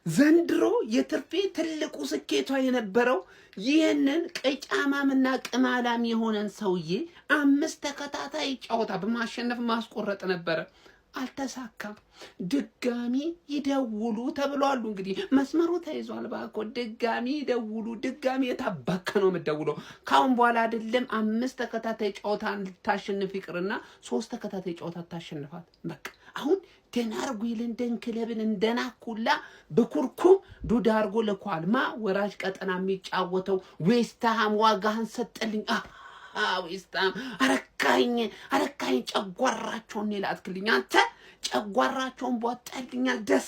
ዘንድሮ የትርፌ ትልቁ ስኬቷ የነበረው ይህንን ቀጫማምና ቅማላም የሆነን ሰውዬ 5 ተከታታይ ጨዋታ በማሸነፍ ማስቆረጥ ነበረ። አልተሳካም። ድጋሚ ይደውሉ ተብሏል። እንግዲህ መስመሩ ተይዟል። ባኮ ድጋሚ ይደውሉ። ድጋሚ የታባከ ነው የምትደውለው። ካሁን በኋላ አይደለም 5 ተከታታይ ጨዋታ ልታሸንፍ ይቅርና 3 ተከታታይ ጨዋታ ታሸንፋት። በቃ አሁን ቴናርጉ ለንደን ክለብን እንደናኩላ በኩርኩም ዱዳ አርጎ ለኳልማ ወራጅ ቀጠና የሚጫወተው ዌስትሃም ዋጋህን ሰጠልኝ። ዌስትሃም አረካኝ ጨጓራቸውን ይላትክልኝ አንተ ጨጓራቸውን ቦጣልኛል። ደስ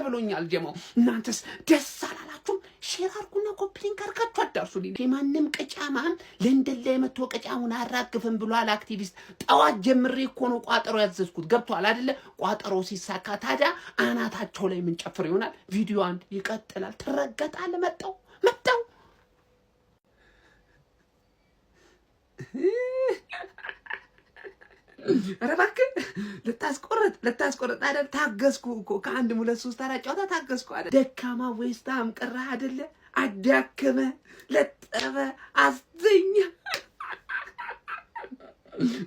ብሎኛል። ጀማው እናንተስ ደስ አላላችሁም? ሼር አርጉና ኮፕሊንግ አርጋችሁ አዳርሱልኝ። የማንም ቀጫማም ለንደን ላይ መጥቶ ቀጫሙን አራግፈን ብሏል አክቲቪስት። ጠዋት ጀምሬ እኮ ነው ቋጠሮ ያዘዝኩት። ገብቷል አይደለ? ቋጠሮ ሲሳካ ታዲያ አናታቸው ላይ ምን ጨፍር ይሆናል? ቪዲዮ አንድ ይቀጥላል። ትረገጣለ። መጣው ረባክ ልታስቆርጥ አይደል? ታገስኩ እኮ ከአንድ 2 3 4 ጨዋታ ታገስኩ አይደል? ደካማ ዌስትሃም ቀራ አይደለ? አዳከመ፣ ለጠበ፣ አስተኛ።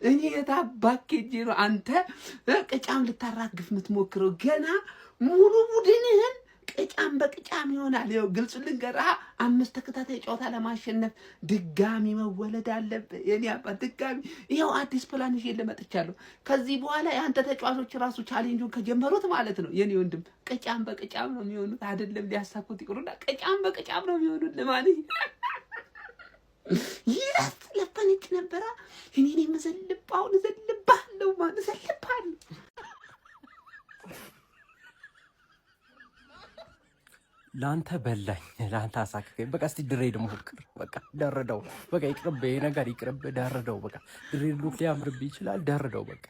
እኔ የታባክ ሄጄ ነው አንተ ቀጫም ልታራግፍ የምትሞክረው? ገና ሙሉ ቡድንህን ቀጫም በቀጫም ይሆናል። ይኸው ግልጽ ልንገርህ፣ 5 ተከታታይ ጨዋታ ለማሸነፍ ድጋሚ መወለድ አለበት። የኔ አባት ድጋሚ። ይኸው አዲስ ፕላን ይዤ ለመጥቻለሁ። ከዚህ በኋላ የአንተ ተጫዋቾች ራሱ ቻሌንጁን ከጀመሩት ማለት ነው የኔ ወንድም ቀጫም በቀጫም ነው የሚሆኑት። አይደለም ሊያሳኩት ይቅሩና ቀጫም በቀጫም ነው የሚሆኑት ለማለት ይላስ ለፈንጭ ነበር። እኔ መዘልባው ዘልባለሁ ማለት ዘልባለሁ። ላንተ በላኝ፣ ላንተ አሳከከኝ። በቃ እስቲ ድሬድ ሞክር። በቃ ደረደው። በቃ ይቅርብ፣ ይሄ ነገር ይቅርብ። ደረደው። በቃ ድሬድ ሉክ ሊያምርብህ ይችላል። ደረደው። በቃ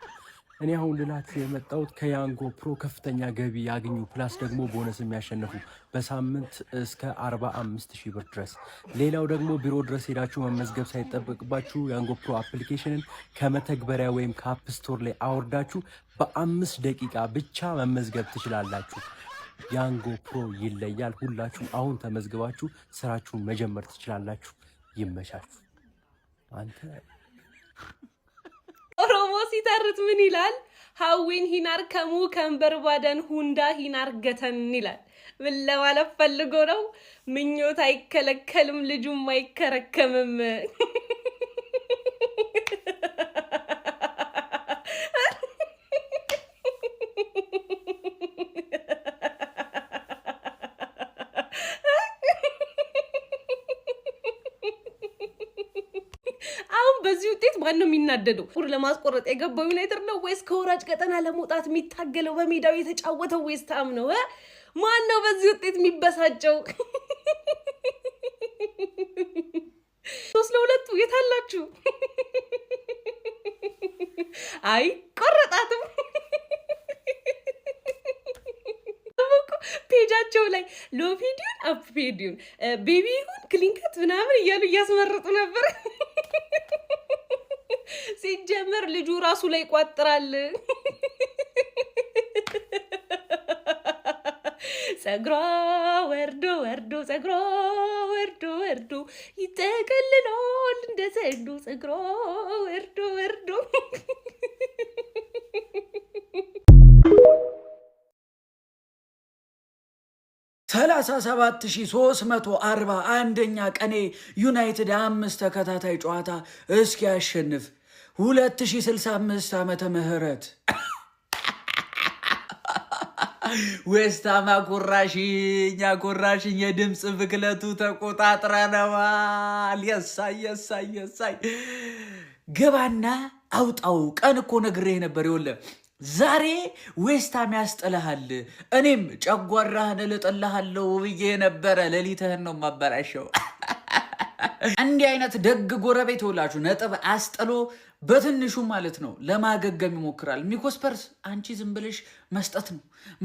እኔ አሁን ልላችሁ የመጣሁት ከያንጎ ፕሮ ከፍተኛ ገቢ ያገኙ ፕላስ ደግሞ ቦነስ የሚያሸንፉ በሳምንት እስከ 45,000 ብር ድረስ። ሌላው ደግሞ ቢሮ ድረስ ሄዳችሁ መመዝገብ ሳይጠበቅባችሁ ያንጎ ፕሮ አፕሊኬሽንን ከመተግበሪያ ወይም ከአፕ ስቶር ላይ አውርዳችሁ በ5 ደቂቃ ብቻ መመዝገብ ትችላላችሁ። ያንጎ ፕሮ ይለያል። ሁላችሁ አሁን ተመዝግባችሁ ስራችሁን መጀመር ትችላላችሁ። ይመቻችሁ። አንተ ኦሮሞ ሲተርት ምን ይላል? ሀዊን ሂናር ከሙ ከንበርባደን ሁንዳ ሂናር ገተን ይላል። ምን ለማለት ፈልጎ ነው? ምኞት አይከለከልም፣ ልጁም አይከረከምም። በዚህ ውጤት ማን ነው የሚናደደው? ፉር ለማስቆረጥ የገባው ዩናይትድ ነው ወይስ ከወራጅ ቀጠና ለመውጣት የሚታገለው በሜዳው የተጫወተው ዌስትሃም ነው? ማን ነው በዚህ ውጤት የሚበሳጨው? 3-2 የታላችሁ? አይ ቆረጣትም። ፔጃቸው ላይ ሎቪዲዮን አፕፔዲዮን ቤቢውን ክሊንከት ምናምን እያሉ እያስመረጡ ነበር። ሲጀመር ልጁ ራሱ ላይ ቋጥራል። ጸጉሯ ወርዶ ወርዶ ጸጉሯ ወርዶ ወርዶ ይጠቀልላል እንደ ዘንዶ ጸጉሯ ወርዶ ወርዶ 37,341ኛ ቀኔ ዩናይትድ 5 ተከታታይ ጨዋታ እስኪያሸንፍ 2065 ዓመተ ምህረት ዌስትሃም አኮራሽኝ የድምጽ ብክለቱ ተቆጣጥረነዋል። የሳይ ገባና አውጣው። ቀን እኮ ነግሬህ ነበር። ይኸውልህ ዛሬ ዌስትሃም ያስጠላሃል፣ እኔም ጨጓራህን እልጥልሃለሁ ብዬ ነበረ። ሌሊትህን ነው ማበላሸው። እንዲህ አይነት ደግ ጎረቤት ይውላችሁ ነጥብ አስጥሎ በትንሹ ማለት ነው ለማገገም ይሞክራል። ሚኮስፐርስ አንቺ ዝም ብለሽ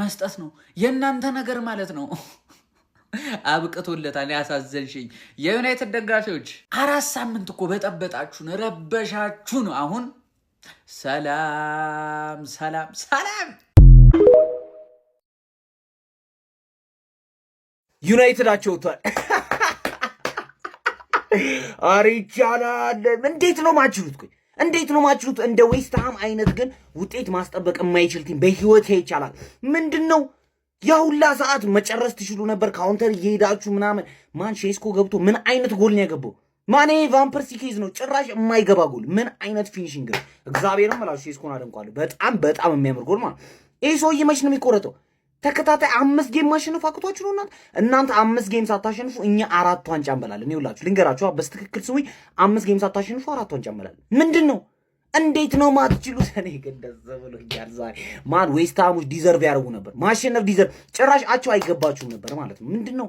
መስጠት ነው የእናንተ ነገር ማለት ነው። አብቅቶለታል። ያሳዘንሽኝ የዩናይትድ ደጋፊዎች 4 ሳምንት እኮ በጠበጣችሁን፣ ረበሻችሁን። አሁን ሰላም ዩናይትዳቸው ወጥቷል። አሪቻላል እንዴት ነው ማችሉት? ቆይ እንዴት ነው ማችሉት? እንደ ዌስትሃም አይነት ግን ውጤት ማስጠበቅ የማይችል ቲም በህይወት ይቻላል? ምንድነው ያውላ ሰዓት መጨረስ ትችሉ ነበር። ካውንተር እየሄዳችሁ ምናምን ማን ሼስኮ ገብቶ ምን አይነት ጎል ነው ያገባው? ማኔ ቫን ፐርሲ ኬዝ ነው ጭራሽ የማይገባ ጎል። ምን አይነት ፊኒሺንግ ነው! እግዚአብሔርም ማለት ሼስኮን አደንቋለሁ። በጣም የሚያምር ጎል ማለት ይሄ ሰውዬ መች ነው የሚቆረጠው? ተከታታይ 5 ጌም ማሸነፍ አቅቷችሁ ነው እናንተ 5 ጌም ሳታሸንፉ እኛ 4 ዋንጫ እንበላለን። ይውላችሁ ልንገራችሁ በስትክክል ስዊ 5 ጌም ሳታሸንፉ 4 ዋንጫ እንበላለን። ምንድነው? እንዴት ነው ማትችሉት? እኔ ግን ደስ ብሎኛል ዛሬ። ማን ዌስትሃሞች ዲዘርቭ ያደርጉ ነበር ማሸነፍ፣ ዲዘርቭ ጭራሽ አቸው አይገባችሁም ነበር ማለት ነው። ምንድነው?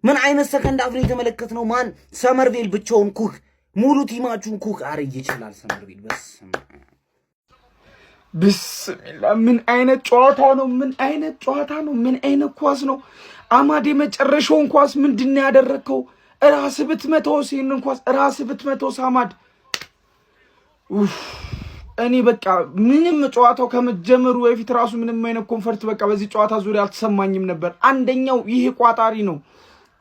ምን አይነት ሰከንድ አፍ ነው የተመለከትነው? ማን ሰመርቬል ብቻውን ኩክ ሙሉ ቲማችሁን ኩክ አረ ይችላል ሰመርቬል። ብስሚላ ምን አይነት ጨዋታ ነው? ምን አይነት ጨዋታ ነው? ምን አይነት ኳስ ነው? አማድ የመጨረሻውን ኳስ ምንድነው ያደረከው? ራስ ብትመታው ሲንን ኳስ ራስ ብትመታው አማድ እኔ በቃ ምንም ጨዋታው ከመጀመሩ በፊት ራሱ ምንም አይነት ኮንፈርት በቃ በዚህ ጨዋታ ዙሪያ አልተሰማኝም ነበር። አንደኛው ይሄ ቋጣሪ ነው።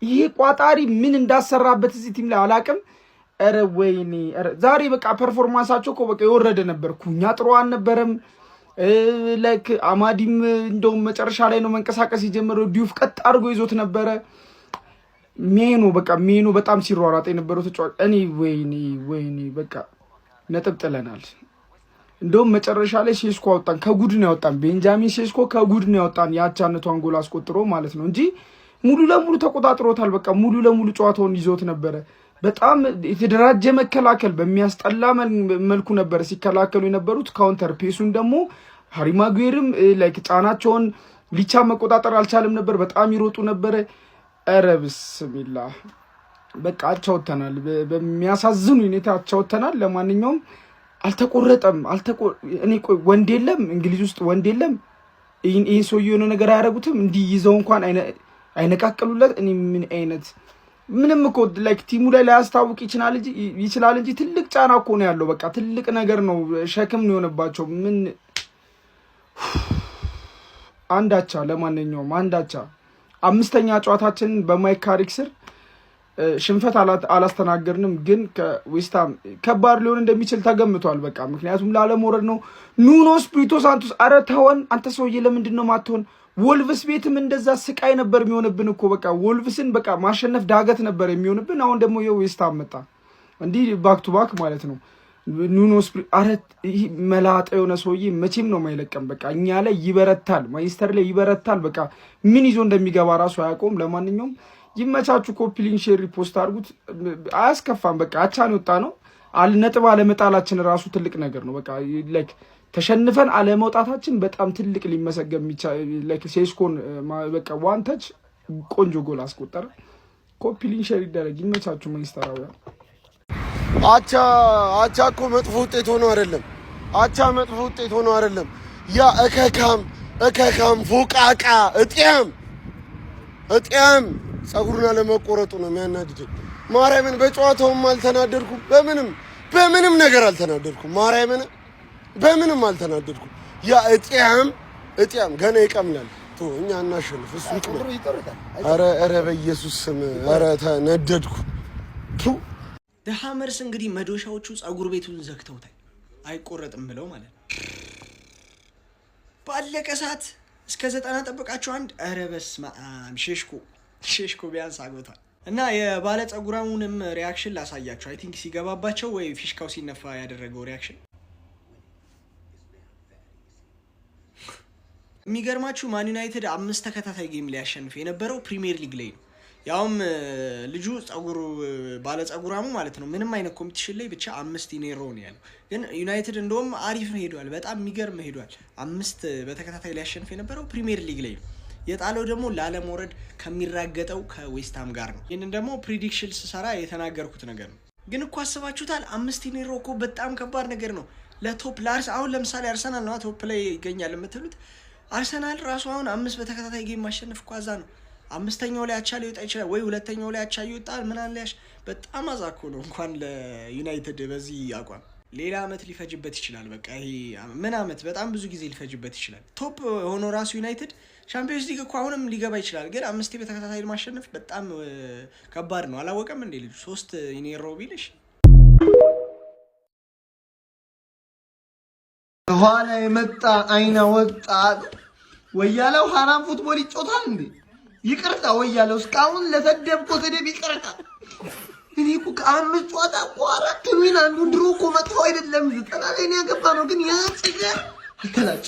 ይሄ ቋጣሪ ምን እንዳሰራበት እዚህ ቲም ላይ አላቅም። ኧረ ወይኔ ዛሬ በቃ ፐርፎርማንሳቸው እኮ በቃ የወረደ ነበር። ኩኛ ጥሩ አልነበረም። ላይክ አማዲም እንደውም መጨረሻ ላይ ነው መንቀሳቀስ የጀመረው። ዲዩፍ ቀጥ አድርጎ ይዞት ነበረ። ሜኑ በጣም ሲሯሯጥ የነበረው ተጫዋች እኔ ወይኔ በቃ ነጥብ ጥለናል። እንደውም መጨረሻ ላይ ሴስኮ አወጣን፣ ከጉድ ነው ያወጣን። ቤንጃሚን ሴስኮ ከጉድ ነው ያወጣን ያቻነቷን ጎል አስቆጥሮ ማለት ነው እንጂ ሙሉ ለሙሉ ተቆጣጥሮታል። በቃ ሙሉ ለሙሉ ጨዋታውን ይዞት ነበረ። በጣም የተደራጀ መከላከል በሚያስጠላ መልኩ ነበር ሲከላከሉ የነበሩት። ካውንተር ፔሱን ደግሞ ሃሪ ማጉዌርም ላይክ ጫናቸውን ሊቻ መቆጣጠር አልቻለም ነበር። በጣም ይሮጡ ነበረ። ኧረ ብስሚላህ በቃ አቻውተናል። በሚያሳዝኑ ሁኔታ አቻውተናል። ለማንኛውም አልተቆረጠም። እኔ ቆይ ወንድ የለም እንግሊዝ ውስጥ ወንድ የለም። ይሄ ሰው የሆነ ነገር አያደርጉትም እንዲህ ይዘው እንኳን አይነቃቀሉለት። እኔ ምን አይነት ምንም እኮ ላይክ ቲሙ ላይ ላያስታውቅ ይችላል እንጂ ትልቅ ጫና እኮ ነው ያለው። በቃ ትልቅ ነገር ነው፣ ሸክም ነው የሆነባቸው። ምን አንዳቻ ለማንኛውም አንዳቻ አምስተኛ ጨዋታችንን በማይክ ካሪክ ስር ሽንፈት አላስተናገርንም፣ ግን ከዌስትሃም ከባድ ሊሆን እንደሚችል ተገምቷል። በቃ ምክንያቱም ላለመውረድ ነው። ኑኖ ስፒሪቶ ሳንቶስ አረ ተወን አንተ ሰውዬ፣ ለምንድን ነው ማትሆን? ወልቭስ ቤትም እንደዛ ስቃይ ነበር የሚሆንብን እኮ በቃ ወልቭስን በቃ ማሸነፍ ዳገት ነበር የሚሆንብን። አሁን ደግሞ የዌስትሃም መጣ እንዲህ ባክ ቱ ባክ ማለት ነው። ኑኖ አረ ይህ መላጣ የሆነ ሰውዬ መቼም ነው የማይለቀም። በቃ እኛ ላይ ይበረታል፣ ማንቸስተር ላይ ይበረታል። በቃ ምን ይዞ እንደሚገባ ራሱ አያውቀውም። ለማንኛውም ይመቻችሁ። ኮፒ ሊንክ ሼር ሪፖስት አድርጉት። አያስከፋም። በቃ አቻን ወጣ ነው ነጥብ አለመጣላችን ራሱ ትልቅ ነገር ነው። በቃ ላይክ ተሸንፈን አለመውጣታችን በጣም ትልቅ ሊመሰገን ላይክ ሴስኮን በቃ ዋን ተች ቆንጆ ጎል አስቆጠረ። ኮፒ ሊንክ ሼር ይደረግ። ይመቻችሁ። ማንቸስተራውያን አቻ እኮ መጥፎ ውጤት ሆኖ አይደለም። አቻ መጥፎ ውጤት ሆኖ አይደለም። ያ እከካም ፎቃቃ እጥያም ጸጉሩን አለመቆረጡ ነው የሚያናድደኝ። ማርያምን በጨዋታውም አልተናደድኩም። በምንም ነገር አልተናደድኩም። ማርያምን በምንም አልተናደድኩም። ያ እጥያም ገና ይቀምላል። እኛ እናሸንፍ፣ እሱ ይቀምላል። ኧረ በኢየሱስ ስም ኧረ ተነደድኩ። ደሃመርስ እንግዲህ መዶሻዎቹ ጸጉር ቤቱን ዘግተውታል፣ አይቆረጥም ብለው ማለት ነው። ባለቀ ሰዓት እስከ 90 ጠብቃችሁ አንድ ኧረ በስመ አብ ሼሽኮ ቢያንስ አግብቷል። እና የባለ ጸጉራሙንም ሪያክሽን ላሳያችሁ። አይ ቲንክ ሲገባባቸው ወይ ፊሽካው ሲነፋ ያደረገው ሪያክሽን የሚገርማችሁ ማን ዩናይትድ 5 ተከታታይ ጌም ላይ ያሸንፍ የነበረው ፕሪሚየር ሊግ ላይ ነው። ያውም ልጁ ባለ ጸጉራሙ ማለት ነው ምንም አይነት ኮምፒቲሽን ላይ ብቻ 5 ኢኔሮ ነው ያለው። ግን ዩናይትድ እንደውም አሪፍ ነው ሄዷል፣ በጣም የሚገርም ሄዷል። 5 በተከታታይ ላይ ያሸንፍ የነበረው ፕሪሚየር ሊግ ላይ ነው። የጣለው ደግሞ ላለመውረድ ከሚራገጠው ከዌስትሃም ጋር ነው። ይህንን ደግሞ ፕሪዲክሽን ስሰራ የተናገርኩት ነገር ነው። ግን እኮ አስባችሁታል? 5 ኢኔሮ እኮ በጣም ከባድ ነገር ነው ለቶፕ አሁን ለምሳሌ አርሰናል ነው ቶፕ ላይ ይገኛል የምትሉት። አርሰናል ራሱ አሁን 5 በተከታታይ ጌም ማሸነፍ ኳዛ ነው። 5ኛው ላይ አቻ ሊወጣ ይችላል ወይ 2ኛው ላይ አቻ ይወጣል። ምን አለያሽ በጣም አዛኮ ነው እንኳን ለዩናይትድ በዚህ አቋም ሌላ አመት ሊፈጅበት ይችላል። በቃ ይሄ ምን አመት በጣም ብዙ ጊዜ ሊፈጅበት ይችላል። ቶፕ ሆኖ ራሱ ዩናይትድ ቻምፒየንስ ሊግ እኮ አሁንም ሊገባ ይችላል። ግን 5 በተከታታይ ማሸነፍ በጣም ከባድ ነው። አላወቀም እንዴ ልጁ 3 ኢኔሮ ቢልሽ ኋላ የመጣ አይና ወጣ ወያለው ሐራም ፉትቦል ይጮታል እንዴ? ይቅርታ ወያለው እስካሁን ለተደብቆ ተደብ ይቅርታ። እኔ እኮ ከአምስት ጨዋታ እኮ 4 ሚና አንዱ ድሮ እኮ መጥፎ አይደለም 90 ላይ ነው ያገባ ነው። ግን ያ ጽገር ተላጭ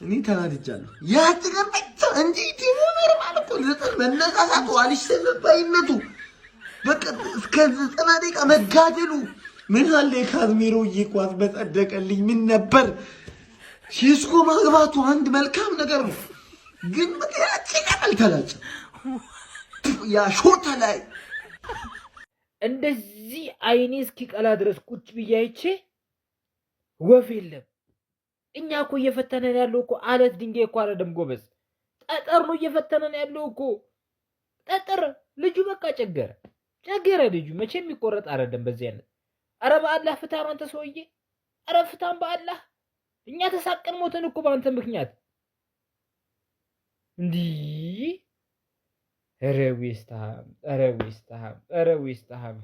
እኔ ተናድጃለሁ። ያ ጽገር ብቻ እንጂ ቲሙ ኖርማል እኮ ለጠር መነሳሳቱ አልሽሰለባይነቱ በቃ እስከ 90 ደቂቃ መጋደሉ ምን አለ ካዝሜሮ ይቋስ በጸደቀልኝ ምን ነበር ሲስኮ ማግባቱ አንድ መልካም ነገር ነው። ግን በቃ ተላጭ ያ ሾታ ላይ እንደዚህ አይኔ እስኪቀላ ድረስ ቁጭ ብያይቼ ወፍ የለም። እኛ እኮ እየፈተነን ያለው እኮ አለት ድንጋይ እኮ አይደለም ጎበዝ፣ ጠጠር ነው እየፈተነን ያለው እኮ ጠጠር። ልጁ በቃ ጨገረ ልጁ መቼም የሚቆረጥ አይደለም በዚህ አይነት። አረ በአላህ ፍታም አንተ ሰውዬ፣ አረ ፍታም በአላህ። እኛ ተሳቀን ሞተን እኮ በአንተ ምክንያት እንዲህ ዌስትሃም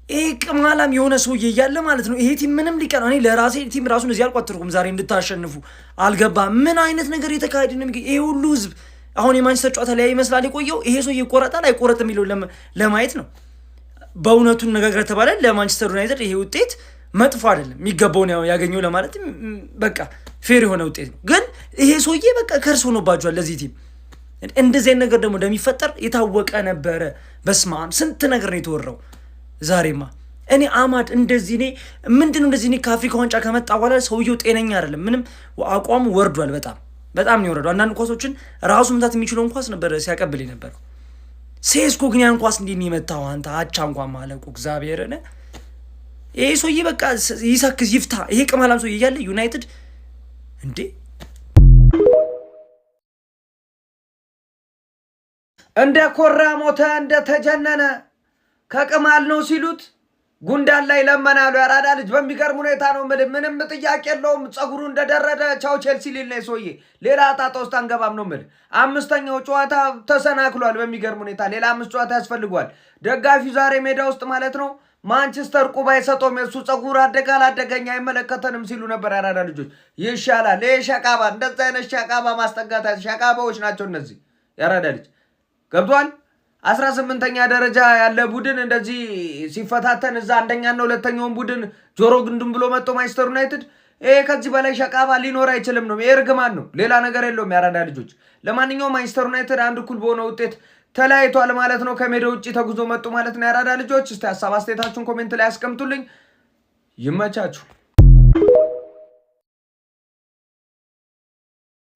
ይሄ ቅማላም የሆነ ሰውዬ እያለ ማለት ነው። ይሄ ቲም ምንም ሊቀር እኔ ለራሴ ቲም ራሱን እዚህ አልቋጥርኩም። ዛሬ እንድታሸንፉ አልገባም። ምን አይነት ነገር የተካሄደ ነው? ይሄ ሁሉ ህዝብ አሁን የማንቸስተር ጨዋታ ላይ ይመስላል የቆየው። ይሄ ሰውዬ ይቆረጣል አይቆረጥም የሚለው ለማየት ነው። በእውነቱን ነጋገር ተባለ ለማንቸስተር ዩናይትድ ይሄ ውጤት መጥፎ አይደለም፣ የሚገባውን ያገኘው ለማለት በቃ ፌር የሆነ ውጤት ነው። ግን ይሄ ሰውዬ በቃ ከርስ ሆኖባቸዋል ለዚህ ቲም። እንደዚህ ነገር ደግሞ እንደሚፈጠር የታወቀ ነበረ። በስማም ስንት ነገር ነው የተወራው። ዛሬማ እኔ አማድ እንደዚህ እኔ ምንድነው እንደዚህ እኔ ከአፍሪካ ዋንጫ ከመጣ በኋላ ሰውየው ጤነኛ አይደለም። ምንም አቋሙ ወርዷል። በጣም ነው የወረደው። አንዳንድ ኳሶችን ራሱ መታት የሚችለው ኳስ ነበር ሲያቀብል የነበረው። ሴስኮ ግን ያን ኳስ እንዲህ የመታው አንተ አቻ እንኳን ማለቁ እግዚአብሔርን። ይሄ ሰውዬ በቃ ይሰክስ ይፍታ። ይሄ ቅማላም ሰውዬ እያለ ዩናይትድ እንዴ እንደ ኮራ ሞተ እንደ ተጀነነ ከቅማል ነው ሲሉት ጉንዳን ላይ ለመናሉ። ያራዳ ልጅ በሚገርም ሁኔታ ነው ምንም ጥያቄ የለውም። ጸጉሩ እንደደረደ ቻው ቼልሲ ሊል ነው ሰውዬ። ሌላ ጣጣ ውስጥ አንገባም ነው የምልህ። 5ኛው ጨዋታ ተሰናክሏል በሚገርም ሁኔታ። ሌላ 5 ጨዋታ ያስፈልጓል። ደጋፊው ዛሬ ሜዳ ውስጥ ማለት ነው ማንቸስተር ቁባ አይሰጠውም። የሱ ጸጉር አደጋ አላደገኛ አይመለከተንም ሲሉ ነበር ያራዳ ልጆች። ይሻላል ይሄ ሸቃባ፣ እንደዛ አይነት ሸቃባ ማስጠጋት ሸቃባዎች ናቸው እነዚህ። ያራዳ ልጅ ገብቷል። 18ኛ ደረጃ ያለ ቡድን እንደዚህ ሲፈታተን እዛ አንደኛና ሁለተኛውን ቡድን ጆሮ ግንዱን ብሎ መጥቶ ማንቸስተር ዩናይትድ ይሄ ከዚህ በላይ ሸቃባ ሊኖር አይችልም ነው። ይሄ እርግማን ነው፣ ሌላ ነገር የለውም ያራዳ ልጆች። ለማንኛውም ማንቸስተር ዩናይትድ 1-1 በሆነ ውጤት ተለያይቷል ማለት ነው። ከሜዳ ውጪ ተጉዞ መጡ ማለት ነው ያራዳ ልጆች። እስቲ ሐሳብ አስተያየታችሁን ኮሜንት ላይ አስቀምጡልኝ። ይመቻችሁ።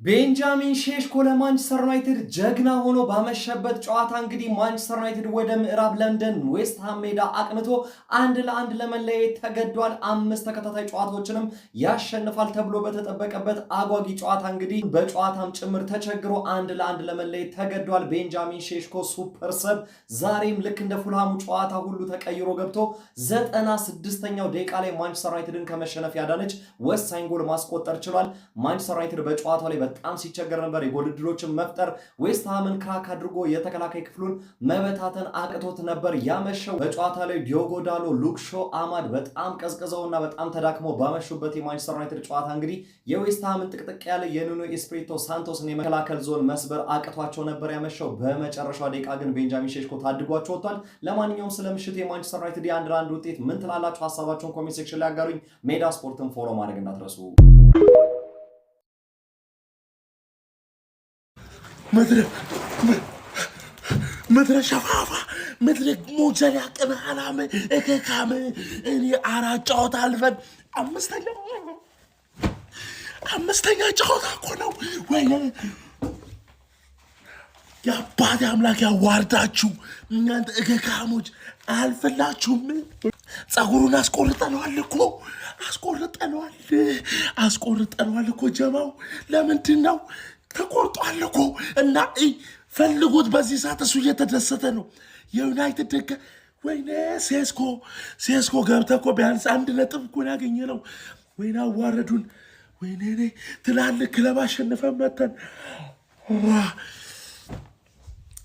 ቤንጃሚን ሼሽኮ ለማንቸስተር ዩናይትድ ጀግና ሆኖ ባመሸበት ጨዋታ እንግዲህ ማንቸስተር ዩናይትድ ወደ ምዕራብ ለንደን ዌስትሃም ሜዳ አቅንቶ 1-1 ለመለያየት ተገዷል። 5 ተከታታይ ጨዋታዎችንም ያሸንፋል ተብሎ በተጠበቀበት አጓጊ ጨዋታ እንግዲህ በጨዋታም ጭምር ተቸግሮ 1-1 ለመለያየት ተገዷል። ቤንጃሚን ሼሽኮ ሱፐር ሰብ ዛሬም ልክ እንደ ፉልሃሙ ጨዋታ ሁሉ ተቀይሮ ገብቶ 96ኛው ደቂቃ ላይ ማንቸስተር ዩናይትድን ከመሸነፍ ያዳነች ወሳኝ ጎል ማስቆጠር ችሏል። ማንቸስተር ዩናይትድ በጨዋታው ላይ በጣም ሲቸገር ነበር የጎል ዕድሎችን መፍጠር። ዌስትሃምን ክራክ አድርጎ የተከላካይ ክፍሉን መበታተን አቅቶት ነበር ያመሸው። በጨዋታ ላይ ዲዮጎ ዳሎ፣ ሉክ ሾ፣ አማድ በጣም ቀዝቅዘውና በጣም ተዳክመው ባመሹበት የማንቸስተር ዩናይትድ ጨዋታ እንግዲህ የዌስትሃምን ጥቅጥቅ ያለ የኑኖ ኤስፒሪቶ ሳንቶስን የመከላከል ዞን መስበር አቅቷቸው ነበር ያመሸው። በመጨረሻው ደቂቃ ግን ቤንጃሚን ሼሽኮ ታድጓቸው ወጥቷል። ለማንኛውም ስለ ምሽት የማንቸስተር ዩናይትድ የ1-1 ውጤት ምን ትላላችሁ? ሀሳባችሁን ኮሜንት ሴክሽን ላይ አጋሩኝ። ሜዳ ስፖርትን ፎሎ ማድረግ እንዳትረሱ። ምድረ ሸፋፋ ምድረ ሞጀሪያ ቅማላም እከካም እኔ 4 ጨዋታ አልፈን አምስተኛ ጨዋታ እኮ ነው። ወይኔ የአባቴ አምላክ ያዋርዳችሁ እናንተ እከካሞች፣ አልፈላችሁም። ጸጉሩን አስቆርጠነዋል እኮ ጀማው። ለምንድን ነው ተቆርጧል እኮ እና ፈልጉት። በዚህ ሰዓት እሱ እየተደሰተ ነው። የዩናይትድ ወይኔ ሴስኮ ገብተህ እኮ ቢያንስ 1 ነጥብ እኮ ያገኘነው። ወይኔ አዋረዱን። ወይኔ ትላልቅ ክለብ አሸንፈን መተን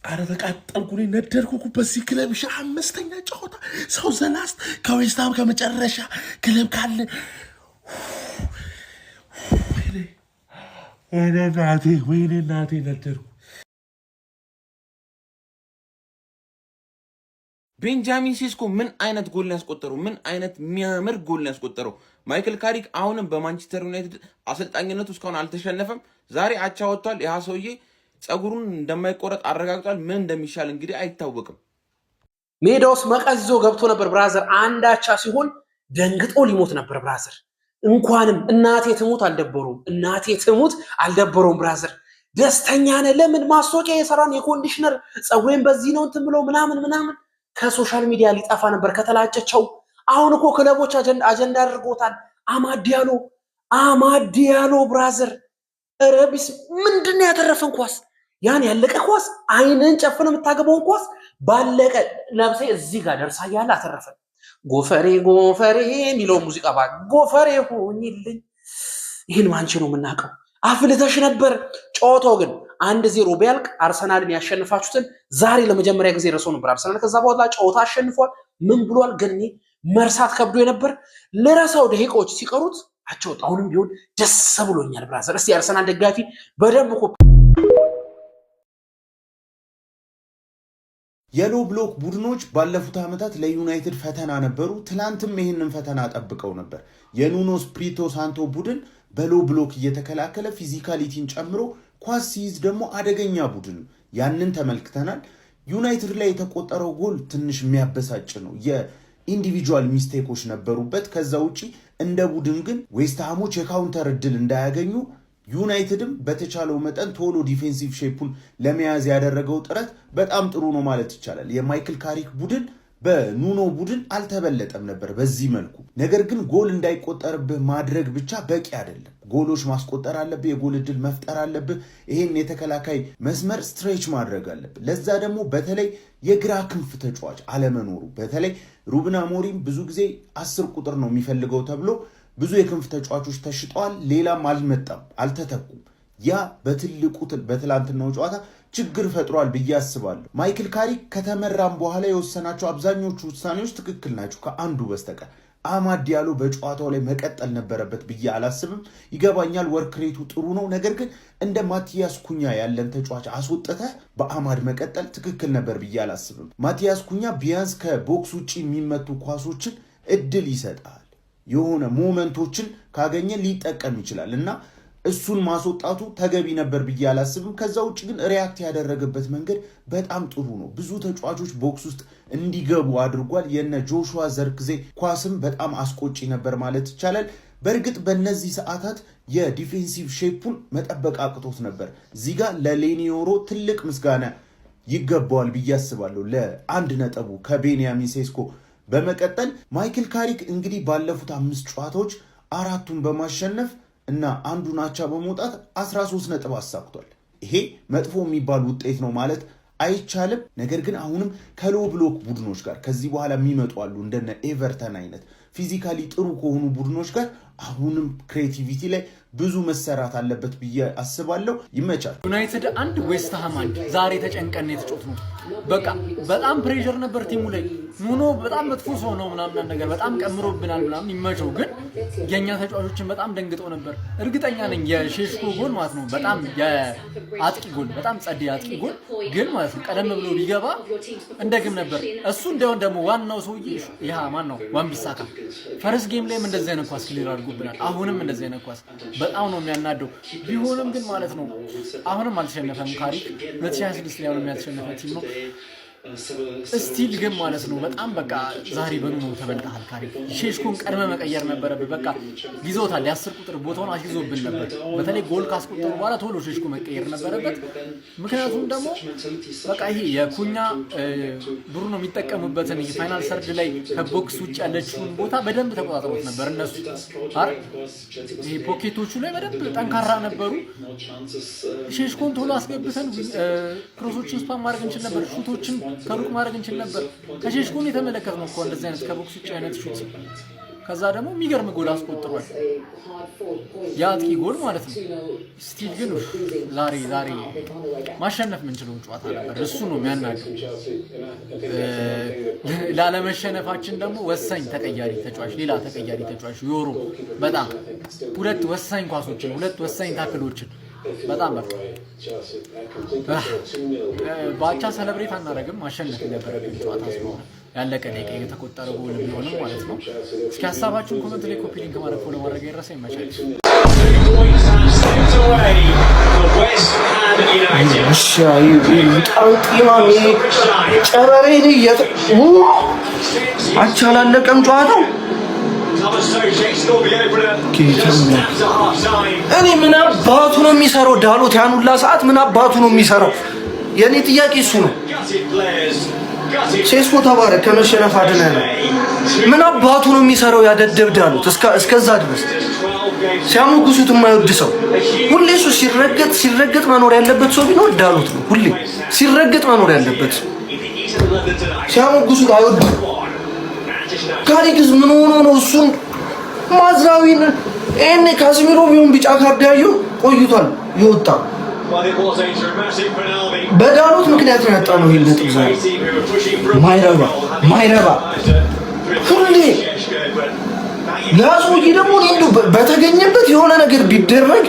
አረ ተቃጠልኩ። ነደርኩ በዚህ ክለብ 5ኛ ጨዋታ ሰው ዘላስት ከዌስትሃም ከመጨረሻ ክለብ ካለ ወይኔ እናቴ ነደርኩ። ቤንጃሚን ሴስኮ ምን አይነት ጎል ያስቆጠረው? ምን አይነት የሚያምር ጎል ያስቆጠረው? ማይክል ካሪክ አሁንም በማንቸስተር ዩናይትድ አሰልጣኝነቱ እስካሁን አልተሸነፈም። ዛሬ አቻ ወጥቷል። ያ ሰውዬ ጸጉሩን እንደማይቆረጥ አረጋግጧል። ምን እንደሚሻል እንግዲህ አይታወቅም። ሜዳ ውስጥ መቀዞ ገብቶ ነበር ብራዘር። 1 አቻ ሲሆን ደንግጦ ሊሞት ነበር ብራዘር። እንኳንም እናቴ ትሙት አልደበረውም ብራዘር። ደስተኛ ነህ? ለምን ማስታወቂያ የሰራን የኮንዲሽነር ጸጉሬን በዚህ ነው እንትን ብሎ ምናምን ከሶሻል ሚዲያ ሊጠፋ ነበር ከተላጨቸው። አሁን እኮ ክለቦች አጀንዳ አድርጎታል። አማዲያሎ ብራዘር። ረቢስ ምንድነው ያተረፈን ኳስ? ያን ያለቀ ኳስ አይንን ጨፍነ የምታገባውን ኳስ ባለቀ ለብሰ እዚህ ጋር ደርሳ ያለ አተረፈን። ጎፈሬ የሚለው ሙዚቃ ጎፈሬ ሆኝልኝ። ይህን ማንቺ ነው የምናውቀው። አፍልተሽ ነበር። ጨዋታው ግን 1-0 ቢያልቅ አርሰናልን ያሸንፋችሁትን ዛሬ ለመጀመሪያ ጊዜ ረሶ ነበር አርሰናል። ከዛ በኋላ ጨዋታ አሸንፏል። ምን ብሏል? ግን መርሳት ከብዶ የነበር ለራሳው ደቂቃዎች ሲቀሩት አቸውጥ። አሁንም ቢሆን ደስ ብሎኛል ብራዘር። እስቲ አርሰናል ደጋፊ በደንብ የሎ ብሎክ ቡድኖች ባለፉት ዓመታት ለዩናይትድ ፈተና ነበሩ። ትላንትም ይህንን ፈተና ጠብቀው ነበር። የኑኖ ስፕሪቶ ሳንቶ ቡድን በሎ ብሎክ እየተከላከለ ፊዚካሊቲን ጨምሮ ኳስ ሲይዝ ደግሞ አደገኛ ቡድን ነው። ያንን ተመልክተናል። ዩናይትድ ላይ የተቆጠረው ጎል ትንሽ የሚያበሳጭ ነው። የኢንዲቪጁዋል ሚስቴኮች ነበሩበት። ከዛ ውጪ እንደ ቡድን ግን ዌስትሃሞች የካውንተር እድል እንዳያገኙ ዩናይትድም በተቻለው መጠን ቶሎ ዲፌንሲቭ ሼፑን ለመያዝ ያደረገው ጥረት በጣም ጥሩ ነው ማለት ይቻላል። የማይክል ካሪክ ቡድን በኑኖ ቡድን አልተበለጠም ነበር በዚህ መልኩ። ነገር ግን ጎል እንዳይቆጠርብህ ማድረግ ብቻ በቂ አይደለም። ጎሎች ማስቆጠር አለብህ፣ የጎል እድል መፍጠር አለብህ። ይሄን የተከላካይ መስመር ስትሬች ማድረግ አለብህ። ለዛ ደግሞ በተለይ የግራ ክንፍ ተጫዋች አለመኖሩ፣ በተለይ ሩበን አሞሪም ብዙ ጊዜ 10 ቁጥር ነው የሚፈልገው ተብሎ ብዙ የክንፍ ተጫዋቾች ተሽጠዋል። ሌላም አልመጣም፣ አልተተኩም። ያ በትልቁ በትላንትናው ጨዋታ ችግር ፈጥሯል ብዬ አስባለሁ። ማይክል ካሪክ ከተመራም በኋላ የወሰናቸው አብዛኞቹ ውሳኔዎች ትክክል ናቸው ከአንዱ በስተቀር። አማድ ዲያሎ በጨዋታው ላይ መቀጠል ነበረበት ብዬ አላስብም። ይገባኛል፣ ወርክ ሬቱ ጥሩ ነው። ነገር ግን እንደ ማቲያስ ኩኛ ያለን ተጫዋች አስወጥተህ በአማድ መቀጠል ትክክል ነበር ብዬ አላስብም። ማቲያስ ኩኛ ቢያንስ ከቦክስ ውጪ የሚመቱ ኳሶችን እድል ይሰጣል። የሆነ ሞመንቶችን ካገኘ ሊጠቀም ይችላል እና እሱን ማስወጣቱ ተገቢ ነበር ብዬ አላስብም። ከዛ ውጭ ግን ሪያክት ያደረገበት መንገድ በጣም ጥሩ ነው። ብዙ ተጫዋቾች ቦክስ ውስጥ እንዲገቡ አድርጓል። የነ ጆሹዋ ዘርክዜ ኳስም በጣም አስቆጪ ነበር ማለት ይቻላል። በእርግጥ በእነዚህ ሰዓታት የዲፌንሲቭ ሼፑን መጠበቅ አቅቶት ነበር። እዚህ ጋር ለሌኒዮሮ ትልቅ ምስጋና ይገባዋል ብዬ አስባለሁ። ለ1 ነጥቡ ከቤንያሚን ሴስኮ በመቀጠል ማይክል ካሪክ እንግዲህ ባለፉት 5 ጨዋታዎች 4ቱን በማሸነፍ እና አንዱን አቻ በመውጣት 13 ነጥብ አሳክቷል። ይሄ መጥፎ የሚባል ውጤት ነው ማለት አይቻልም። ነገር ግን አሁንም ከሎ ብሎክ ቡድኖች ጋር ከዚህ በኋላ የሚመጡ አሉ እንደነ ኤቨርተን አይነት ፊዚካሊ ጥሩ ከሆኑ ቡድኖች ጋር አሁንም ክሬቲቪቲ ላይ ብዙ መሰራት አለበት ብዬ አስባለሁ። ይመቻል። ዩናይትድ 1 ዌስትሃም 1 ዛሬ ተጨንቀን የተጫወት ነው። በቃ በጣም ፕሬሸር ነበር ቲሙ ላይ። ኑኖ በጣም መጥፎ ሰው ነው ምናምን ነገር በጣም ቀምሮብናል ምናምን ይመቸው። ግን የኛ ተጫዋቾችን በጣም ደንግጠው ነበር። እርግጠኛ ነኝ የሼሽኮ ጎል ማለት ነው በጣም የአጥቂ ጎል በጣም ጸዴ አጥቂ ጎል ግን ማለት ነው ቀደም ብሎ ቢገባ እንደግም ነበር። እሱ እንደው ደግሞ ዋናው ሰውዬ ይሃ ማን ነው ዋንቢሳካ ፈርስት ጌም ላይም እንደዚህ አይነት ኳስ ክሊር አድርጎብናል። አሁንም እንደዚህ አይነት ኳስ በጣም ነው የሚያናደው። ቢሆንም ግን ማለት ነው አሁንም አልተሸነፈም ካሪክ 2026 ላይ አሁንም ያልተሸነፈ ቲም ነው። ስቲል ግን ማለት ነው በጣም በቃ ዛሬ በኑኖ ተበልጣል ካሪክ። ሼሽኮን ቀድመ መቀየር ነበረብህ። በቃ ይዞታል። የ10 ቁጥር ቦታውን አስይዞብን ነበር። በተለይ ጎል ካስቆጠሩ በኋላ ቶሎ ሼሽኮ መቀየር ነበረበት። ምክንያቱም ደግሞ በቃ ይሄ የኩኛ ብሩኖ የሚጠቀሙበትን ፋይናል ሰርድ ላይ ከቦክስ ውጭ ያለችውን ቦታ በደንብ ተቆጣጥሮት ነበር እነሱ አይደል። ይሄ ፖኬቶቹ ላይ በደንብ ጠንካራ ነበሩ። ሼሽኮን ቶሎ አስገብተን ክሮሶችን ስፓም ማድረግ እንችል ነበር። ሹቶችን ከሩቅ ማድረግ እንችል ነበር። ከሼሽኮን የተመለከትነው እኮ እንደዚህ አይነት ከቦክስ ውጭ አይነት ሹት። ከዛ ደግሞ የሚገርም ጎል አስቆጥሯል። የአጥቂ ጎል ማለት ነው። ስቲል ግን ዛሬ ማሸነፍ የምንችለው ጨዋታ ነበር። እሱ ነው የሚያናገው። ላለመሸነፋችን ደግሞ ወሳኝ ተቀያሪ ተጫዋች፣ ሌላ ተቀያሪ ተጫዋች ዮሮ በጣም ሁለት ወሳኝ ኳሶችን፣ ሁለት ወሳኝ ታክሎችን በጣም በቃ ባቻ ሰለብሬት አናደርግም። ማሸነፍ የነበረብን ጨዋታ ስለሆነ ያለቀ ደቂቃ የተቆጠረ ጎል ቢሆንም ማለት ነው። እስኪ ሀሳባችሁን ኮሜንት ላይ ኮፒ ሊንክ ማድረግ ፎሎ ማድረግ ይረሳ። ይመቻል። አቻ አላለቀም ጨዋታው። እኔ ምን አባቱ ነው የሚሰራው? ዳሎት ያን ሁላ ሰዓት ምን አባቱ ነው የሚሰራው? የኔ ጥያቄ እሱ ነው። ሴስኮ ተባረክ ከመሸነፍ አድነህ ነው። ምን አባቱ ነው የሚሰራው? ያደደብ ዳሎት እስከዛ ድረስ ሲያሞግሱት የማይወድ ሰው ሁሌ እሱ ሲረገጥ መኖር ያለበት ሰው ቢኖር ዳሎት ነው። ሁሌ ሲረገጥ መኖር ያለበት ሲያሞግሱት አይወድም። ካሪክስ ምን ሆኖ ነው እሱን ማዝራዊን እኔ ካዝሚሮ ቢሆን ቢጫ ካርድ ያየው ቆይቷል ይወጣ። በዳሎት ምክንያት ነው ያጣነው ይሄን ነጥብ። ዛሬ ማይረባ ሁሌ ያዙይ ደግሞ እንዱ በተገኘበት የሆነ ነገር ቢደረግ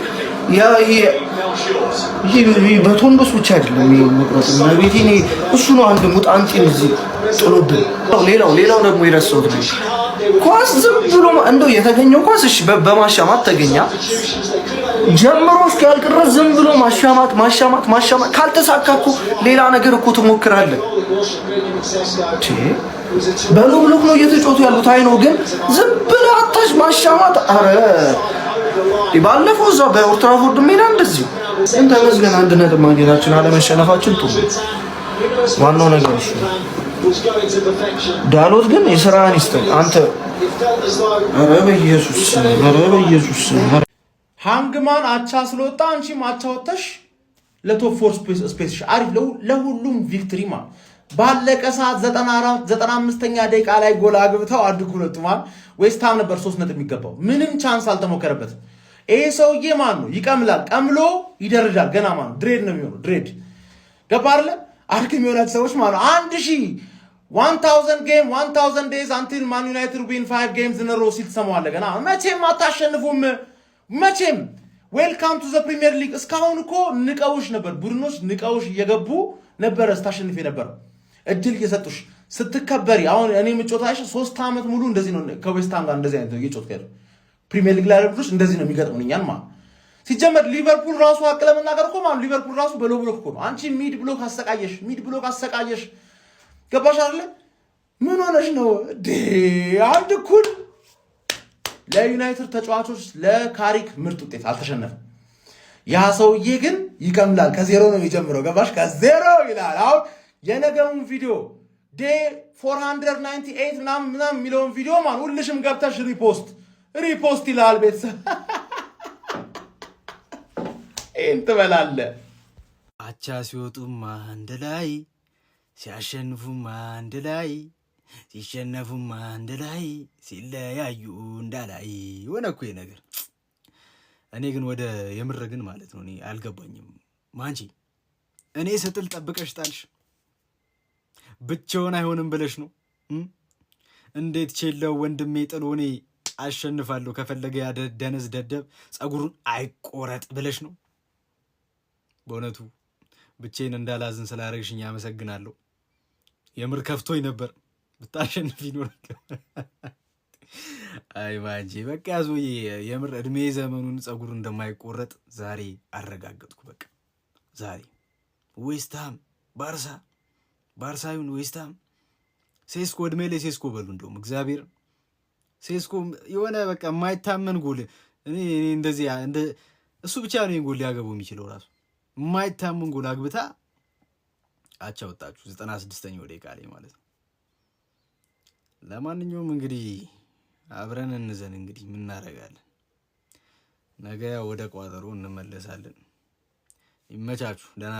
ይሄ በቶንዶስ ብቻ አይደለም መቅረጽ እና ቤቴ እሱ ነው አንድ ሙጣንቲን እዚህ ጥሎብን። ሌላው ደግሞ የረሳሁት ነው ኳስ ዝም ብሎ እንደው የተገኘው ኳስ እሺ በማሻማት ተገኛ ጀምሮ እስኪያልቅ ድረስ ዝም ብሎ ማሻማት ካልተሳካኩ ሌላ ነገር እኮ ትሞክራለህ። በሎብሎክ ነው እየተጫወቱ ያሉት። አይ ነው ግን ዝም ብሎ አታሽ ማሻማት። አረ ባለፈው እዛ በኦልትራፎርድ ሜዳ እንደዚህ እንተ ተመስገን አንድ ነጥብ ማግኘታችን አለመሸነፋችን ጥሩ ዋናው ነገር እሱ። ዳሎት ግን የሥራህን ይስጥህ አንተ። አረ በኢየሱስ ሃንግማን አቻ ስለወጣ አንቺም አቻ ወጥተሽ ለቶፕ 4 ስፔስ አሪፍ ለሁሉም ቪክትሪ ማለት ባለቀ ሰዓት 95ኛ ደቂቃ ላይ ጎል አግብተው አድርጉ ሁለቱማል። ዌስትሃም ነበር 3 ነጥብ የሚገባው። ምንም ቻንስ አልተሞከረበትም። ይሄ ሰውዬ ማን ነው? ይቀምላል፣ ቀምሎ ይደረጃል። ገና ማን ነው? ድሬድ ነው የሚሆነው። ድሬድ ገባ አይደለ? አድክም የሆናችሁ ሰዎች ማለት 1000 ጌም 1000 ዴይዝ አንቲል ማን ዩናይትድ ዊን 5 ጌምስ ኢን ሮ ሲል ትሰማዋለህ። ገና መቼም አታሸንፉም። መቼም ዌልካም ቱ ዘ ፕሪሚየር ሊግ። እስካሁን እኮ ንቀውሽ ነበር፣ ቡድኖች ንቀውሽ እየገቡ ነበረ ስታሸንፍ የነበረው እድል እየሰጡሽ ስትከበሪ። አሁን እኔ ምጮታሽ 3 ዓመት ሙሉ እንደዚህ ነው ከዌስትሃም ጋር እንደዚህ አይነት እየጮት ከሄዱ ፕሪሚየር ሊግ ላይ ያሉት እንደዚህ ነው የሚገጥሙኝ እኛን ማለት ሲጀመር። ሊቨርፑል ራሱ አቅለ መናገር እኮ ማለት ሊቨርፑል ራሱ በሎ ብሎክ እኮ ነው። አንቺ ሚድ ብሎክ አሰቃየሽ ገባሽ አይደለ? ምን ሆነሽ ነው አንድ እኩል ለዩናይትድ ተጫዋቾች ለካሪክ ምርጥ ውጤት አልተሸነፈም። ያ ሰውዬ ግን ይቀምላል። ከዜሮ ነው የሚጀምረው ገባሽ? ከዜሮ ይላል። አሁን የነገውን ቪዲዮ ዴይ 498 ምናምን የሚለውን ቪዲዮ ማን ሁልሽም ገብተሽ ሪፖስት ይላል። ቤተሰብ ይህን ትበላለህ። አቻ ሲወጡም አንድ ላይ ሲያሸንፉም አንድ ላይ ሲሸነፉም አንድ ላይ ሲለያዩ እንዳላይ ሆነ እኮ ነገር። እኔ ግን ወደ የምር ግን ማለት ነው እኔ አልገባኝም። ማንቺ እኔ ስጥል ጠብቀሽ ጣልሽ ብቻውን አይሆንም ብለሽ ነው። እንዴት ቼለው ወንድሜ ጥሎ እኔ አሸንፋለሁ ከፈለገ ያደነዝ ደደብ ጸጉሩን አይቆረጥ ብለሽ ነው። በእውነቱ ብቻዬን እንዳላዝን ስላደረግሽኝ አመሰግናለሁ። የምር ከፍቶኝ ነበር ብታሸንፊ ነው። አይ ማንጂ በቃ ያዞዬ የምር እድሜ ዘመኑን ጸጉሩ እንደማይቆረጥ ዛሬ አረጋገጥኩ። በቃ ዛሬ ዌስትሃም ባርሳዩን ዌስትሃም ሴስኮ እድሜ ላይ ሴስኮ በሉ እንደውም እግዚአብሔር ሴስኮ የሆነ በቃ የማይታመን ጎል እኔ እንደዚህ እንደ እሱ ብቻ ነው ጎል ሊያገባው የሚችለው ራሱ የማይታመን ጎል አግብታ አቻ ወጣችሁ 96ኛው ደቂቃ ላይ ማለት ነው። ለማንኛውም እንግዲህ አብረን እንዘን እንግዲህ ምን እናደርጋለን። ነገ ወደ ቋጠሮ እንመለሳለን። ይመቻችሁ። ደህና